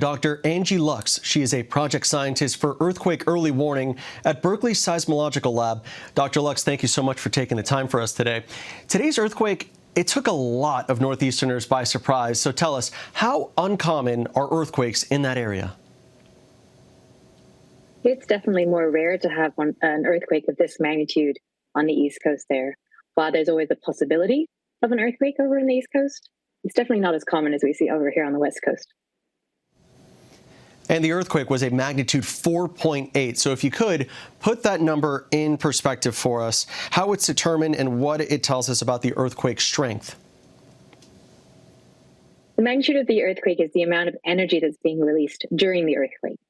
Dr. Angie Lux. She is a project scientist for earthquake early warning at Berkeley Seismological Lab. Dr. Lux, thank you so much for taking the time for us today. Today's earthquake, it took a lot of Northeasterners by surprise. So tell us, how uncommon are earthquakes in that area? It's definitely more rare to have an earthquake of this magnitude on the East Coast there. While there's always a possibility of an earthquake over in the East Coast, it's definitely not as common as we see over here on the West Coast. And the earthquake was a magnitude 4.8. So if you could put that number in perspective for us, how it's determined and what it tells us about the earthquake's strength. The magnitude of the earthquake is the amount of energy that's being released during the earthquake.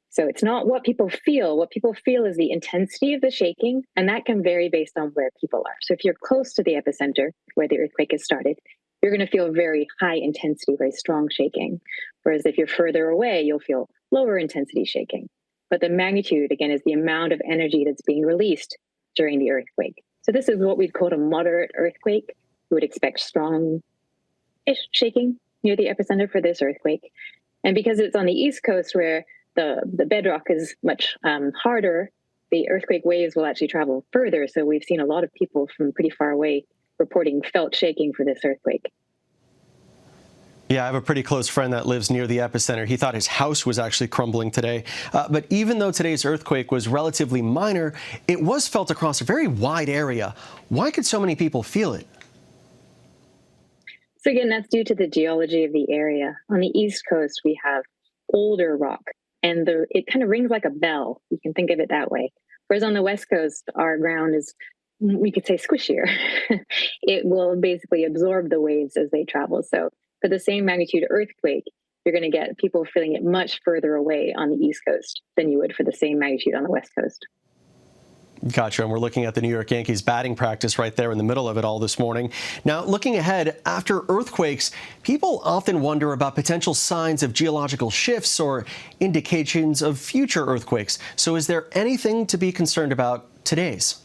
So it's not what people feel. What people feel is the intensity of the shaking, and that can vary based on where people are. So if you're close to the epicenter, where the earthquake has started, you're going to feel very high intensity, very strong shaking. Whereas if you're further away, you'll feel lower intensity shaking. But the magnitude, again, is the amount of energy that's being released during the earthquake. So this is what we'd call a moderate earthquake. We would expect strong-ish shaking near the epicenter for this earthquake. And because it's on the East Coast where the bedrock is much harder, the earthquake waves will actually travel further. So we've seen a lot of people from pretty far away reporting felt shaking for this earthquake. Yeah, I have a pretty close friend that lives near the epicenter. He thought his house was actually crumbling today. But even though today's earthquake was relatively minor, it was felt across a very wide area. Why could so many people feel it? So again, that's due to the geology of the area. On the East Coast, we have older rock, and it kind of rings like a bell. You can think of it that way. Whereas on the West Coast, our ground is, we could say, squishier. It will basically absorb the waves as they travel. So for the same magnitude earthquake, you're going to get people feeling it much further away on the East Coast than you would for the same magnitude on the West Coast. Gotcha. And we're looking at the New York Yankees batting practice right there in the middle of it all this morning. Now, looking ahead, after earthquakes, people often wonder about potential signs of geological shifts or indications of future earthquakes. So is there anything to be concerned about today's?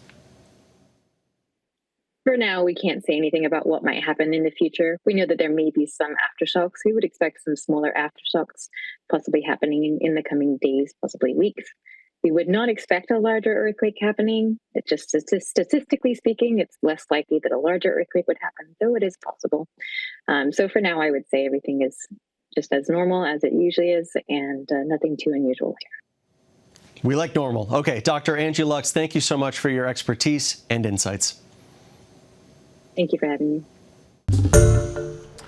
For now, we can't say anything about what might happen in the future. We know that there may be some aftershocks. We would expect some smaller aftershocks possibly happening in the coming days, possibly weeks. We would not expect a larger earthquake happening. It's just statistically speaking, it's less likely that a larger earthquake would happen, though it is possible. So for now, I would say everything is just as normal as it usually is, and nothing too unusual here. We like normal. Okay, Dr. Angie Lux, thank you so much for your expertise and insights. Thank you for having me.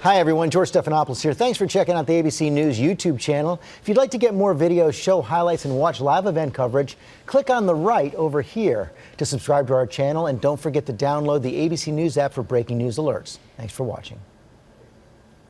Hi, everyone. George Stephanopoulos here. Thanks for checking out the ABC News YouTube channel. If you'd like to get more videos, show highlights, and watch live event coverage, click on the right over here to subscribe to our channel. And don't forget to download the ABC News app for breaking news alerts. Thanks for watching.